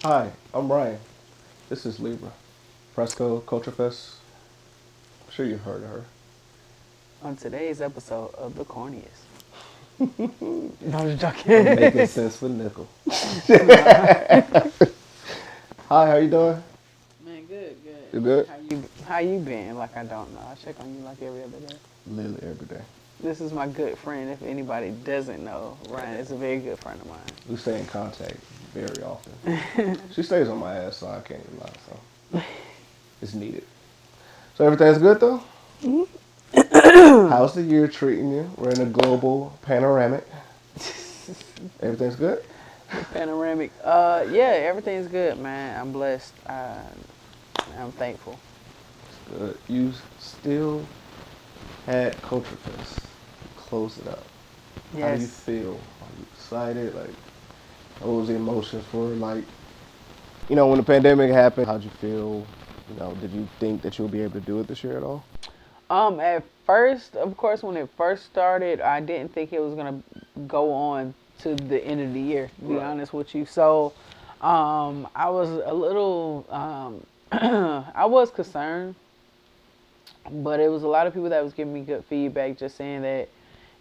Hi, I'm Ryan. This is Libra. Fresco Culture Fest. I'm sure you've heard of her. On today's episode of The Corniest. No, I'm just I'm making joking. sense for nickel. Nah. Hi, how you doing? Man, good, good. You good? How you been? Like I don't know. I check on you like every other day. Literally every day. This is my good friend. If anybody doesn't know, Ryan is a very good friend of We stay in contact very often. She stays on my ass, so I can't even lie. So it's needed. So everything's good though. mine. How's the year treating you? We're in a global panoramic. Everything's good. The panoramic. Yeah, everything's good, man. I'm blessed. I'm thankful. Good. You still had Culture Fest. Close it up. How do you Yes. feel? Are you excited? Like, what was the emotions for? Like, when the pandemic happened, how'd you feel? Did you think that you'll be able to do it this year at all? At first, of course, when it first started, I didn't think it was gonna go on to the end of the year. To be Right. honest with you, so I was a little, I was concerned, but it was a lot of people that was giving me good feedback, just saying that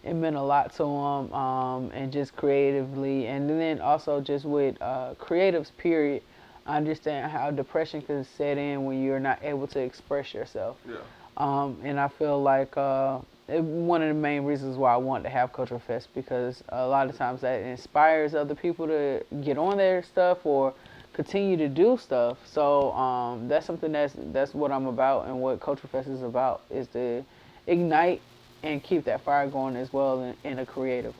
it meant a lot to them, and just creatively, and then also just with creatives. Period. I understand how depression can set in when you're not able to express yourself. Yeah. And I feel like one of the main reasons why I wanted to have Cultural Fest, because a lot of times that inspires other people to get on their stuff or continue to do stuff. So that's something that's what I'm about, and what Cultural Fest is about, is to ignite and keep that fire going as well in a creative.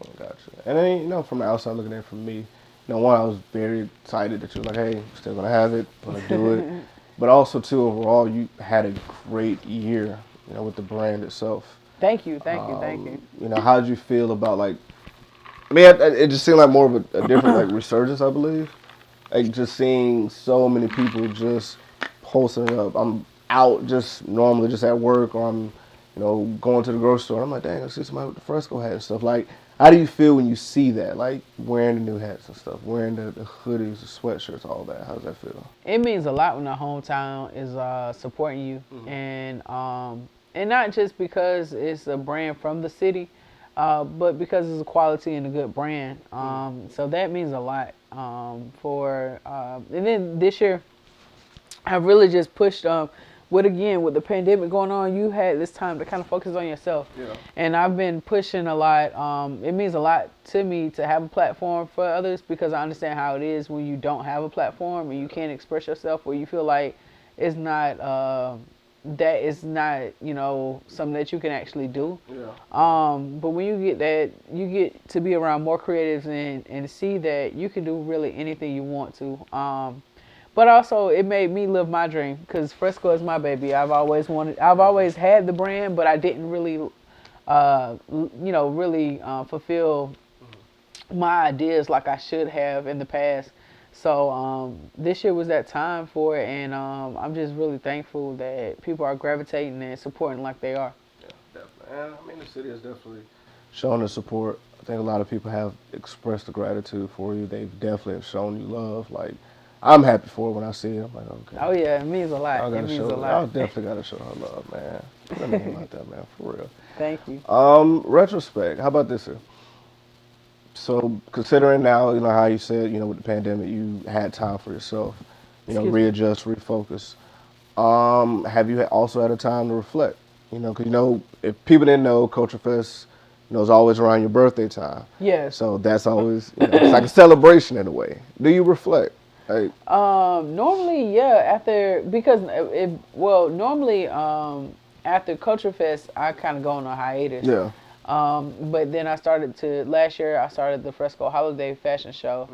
Oh, gotcha. And then, from the outside looking in from me, one, I was very excited that you were like, hey, we're still going to have it, going to do it. But also, too, overall, you had a great year, with the brand itself. Thank you, thank you, thank you. How did you feel about, like, I mean, it just seemed like more of a different, like, resurgence, I believe. Like, just seeing so many people just posting it up. I'm out just normally just at work, or I'm, going to the grocery store. I'm like, dang, I see somebody with the Fresco hat and stuff. Like, how do you feel when you see that? Like, wearing the new hats and stuff, wearing the hoodies, the sweatshirts, all that. How does that feel? It means a lot when the hometown is supporting you, and not just because it's a brand from the city, but because it's a quality and a good brand. So that means a lot. And then this year, I really just pushed. With the pandemic going on, you had this time to kind of focus on yourself, Yeah. and I've been pushing a lot. It means a lot to me to have a platform for others, because I understand how it is when you don't have a platform and you can't express yourself, or you feel like it's not that is not, something that you can actually do. Yeah. But when you get that, you get to be around more creatives, and see that you can do really anything you want to. But also, it made me live my dream, because Fresco is my baby. I've always had the brand, but I didn't really, really fulfill my ideas like I should have in the past. So this year was that time for it, and I'm just really thankful that people are gravitating and supporting like they are. Yeah, definitely. And I mean, the city has definitely shown the support. I think a lot of people have expressed the gratitude for you. They've definitely have shown you love. Like, I'm happy for it when I see it. I'm like, okay. Oh yeah, it means a lot. Y'all It gotta means show. a Y'all lot. definitely gotta show her love, man. Put her name out there, man, for real. Thank you. Retrospect. How about this here? So considering now, how you said, with the pandemic, you had time for yourself, Excuse me. readjust, refocus. Have you also had a time to reflect? Because if people didn't know, Culture Fest, is always around your birthday time. Yes. So that's always, it's like a celebration in a way. Do you reflect? Like, Normally, yeah. After because normally after Culture Fest, I kind of go on a hiatus. yeah. But then I started to last year. I started the Fresco Holiday Fashion Show.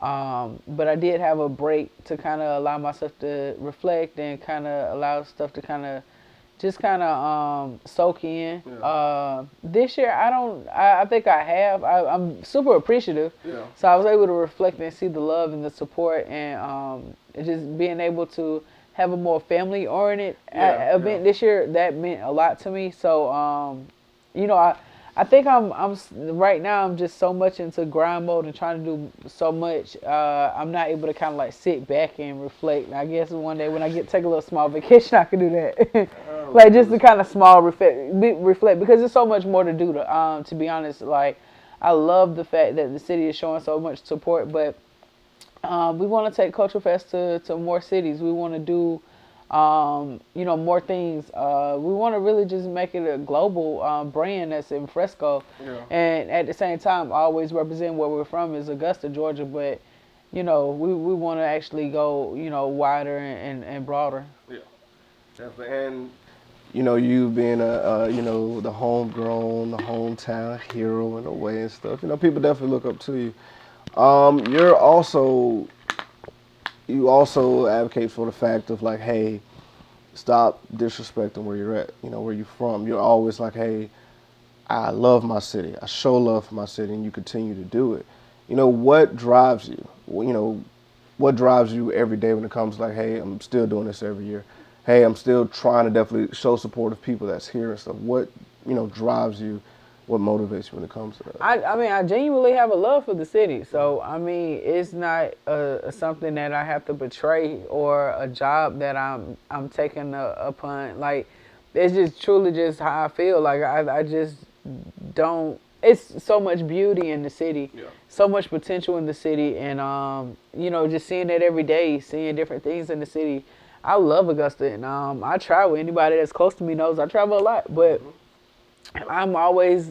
But I did have a break to kind of allow myself to reflect, and kind of allow stuff to kind of just kind of soak in. Yeah. This year, I don't. I think I have. I'm super appreciative. Yeah. So I was able to reflect and see the love and the support, and just being able to have a more family oriented Yeah, event this year, that meant a lot to me. So you know, I think right now. I'm just so much into grind mode and trying to do so much. I'm not able to kind of like sit back and reflect. I guess one day when I take a little small vacation, I can do that. Like just to kind of small reflect because there's so much more to do. To be honest, like I love the fact that the city is showing so much support, but we want to take Culture Fest to more cities. We want to do, more things. We want to really just make it a global brand that's in Fresco. Yeah. And at the same time, always represent where we're from is Augusta, Georgia. But, we want to actually go, wider and broader. Yeah. Definitely. And you being the homegrown, the hometown hero in a way and stuff. People definitely look up to you. You also advocate for the fact of like, hey, stop disrespecting where you're at, where you're from. You're always like, hey, I love my city. I show love for my city, and you continue to do it. What drives you? What drives you every day when it comes to like, hey, I'm still doing this every year. Hey, I'm still trying to definitely show support of people that's here and stuff. What, drives you? What motivates you when it comes to that? I mean, I genuinely have a love for the city. So, I mean, it's not something that I have to betray or a job that I'm taking upon. Like, it's just truly just how I feel. Like, I just don't. It's so much beauty in the city, so much potential in the city, and just seeing it every day, seeing different things in the city. I love Augusta, and I travel. Anybody that's close to me knows I travel a lot, but. I'm always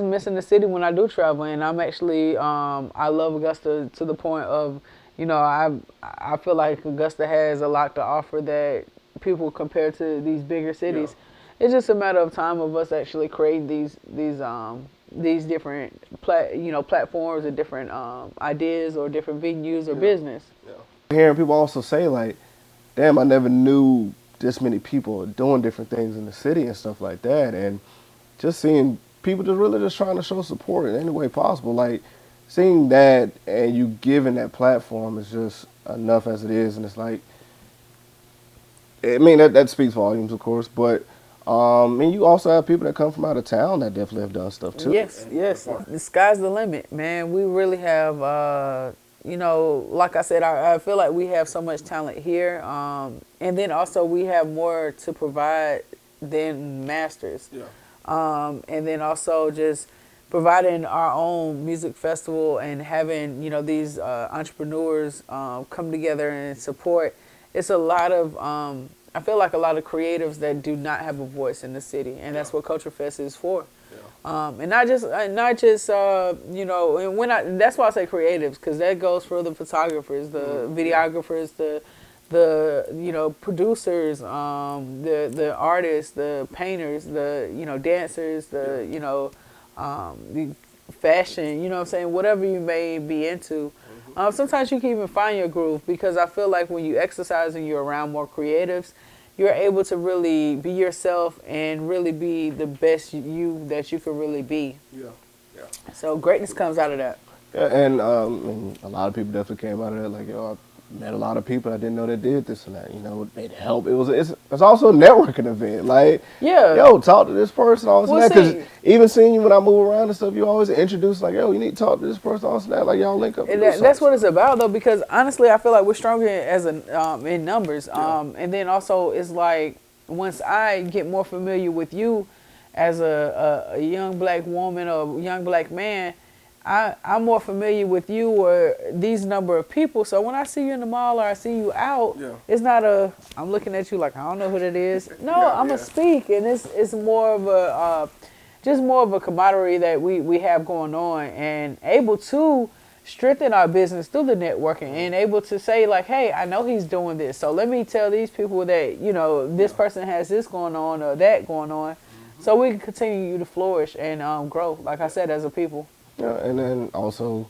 missing the city when I do travel, and I'm actually I love Augusta to the point of I feel like Augusta has a lot to offer that people compare to these bigger cities. Yeah. It's just a matter of time of us actually creating these different platforms or different ideas or different venues or business. Yeah. Hearing people also say like, "Damn, I never knew." This many people are doing different things in the city and stuff like that, and just seeing people just really just trying to show support in any way possible. Like seeing that and you giving that platform is just enough as it is, and it's like, I mean that speaks volumes, of course, but and you also have people that come from out of town that definitely have done stuff too. Yes, the sky's the limit, man. We really have. Like I said, I feel like we have so much talent here. And then also we have more to provide than masters. Yeah. And then also just providing our own music festival and having, these entrepreneurs come together and support. It's a lot of, I feel like a lot of creatives that do not have a voice in the city. And that's what Culture Fest is for. And not just and that's why I say creatives, because that goes for the photographers, the videographers, the producers, the artists, the painters, the dancers, the fashion, what I'm saying, whatever you may be into. Sometimes you can even find your groove, because I feel like when you exercise and you're around more creatives, you're able to really be yourself and really be the best you that you could really be. Yeah. So greatness comes out of that. Yeah, and a lot of people definitely came out of that. Like, I met a lot of people I didn't know that did this and that. They'd help. It's also a networking event. Like, talk to this person, all this and that. Because even seeing you when I move around and stuff, you always introduce like, you need to talk to this person, all this and that. Like, y'all link up. And that's what it's about, though. Because honestly, I feel like we're stronger in numbers. And then also it's like once I get more familiar with you as a young black woman or young black man, I'm more familiar with you or these number of people. So when I see you in the mall or I see you out, it's not I'm looking at you like I don't know who that is. No, I'm gonna speak, and it's more of a just more of a camaraderie that we have going on, and able to strengthen our business through the networking, and able to say like, hey, I know he's doing this, so let me tell these people that this person has this going on or that going on, so we can continue to flourish and grow. Like I said, as a people. Yeah, and then also,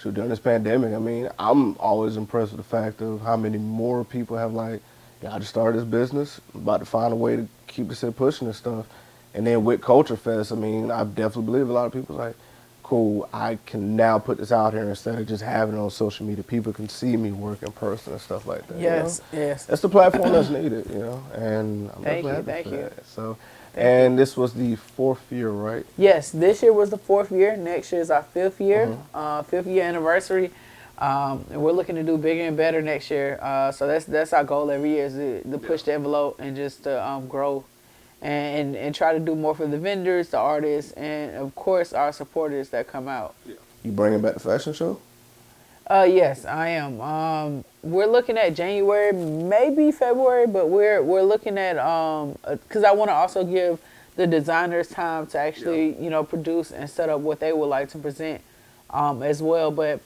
during this pandemic, I mean, I'm always impressed with the fact of how many more people have like, I just started this business, I'm about to find a way to keep this pushing and stuff. And then with Culture Fest, I mean, I definitely believe a lot of people like, cool, I can now put this out here instead of just having it on social media. People can see me work in person and stuff like that. Yes. That's the platform that's needed, and I'm Thank definitely you. happy for that. So, Thank you. And this was the 4th year, right? Yes, this year was the 4th year. Next year is our 5th year, 5th year anniversary. And we're looking to do bigger and better next year. So that's our goal every year is to push the envelope and just to grow and try to do more for the vendors, the artists, and of course our supporters that come out. You bringing back the fashion show? Yes, I am. We're looking at January, maybe February, but we're looking at because I want to also give the designers time to actually produce and set up what they would like to present as well. But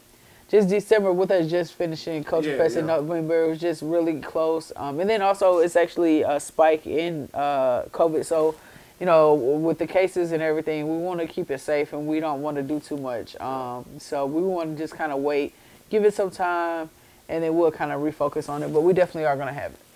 just December with us just finishing Culture Fest in November, it was just really close. And then also it's actually a spike in COVID, so with the cases and everything, we want to keep it safe and we don't want to do too much. So we want to just kind of wait, give it some time, and then we'll kind of refocus on it. But we definitely are going to have it.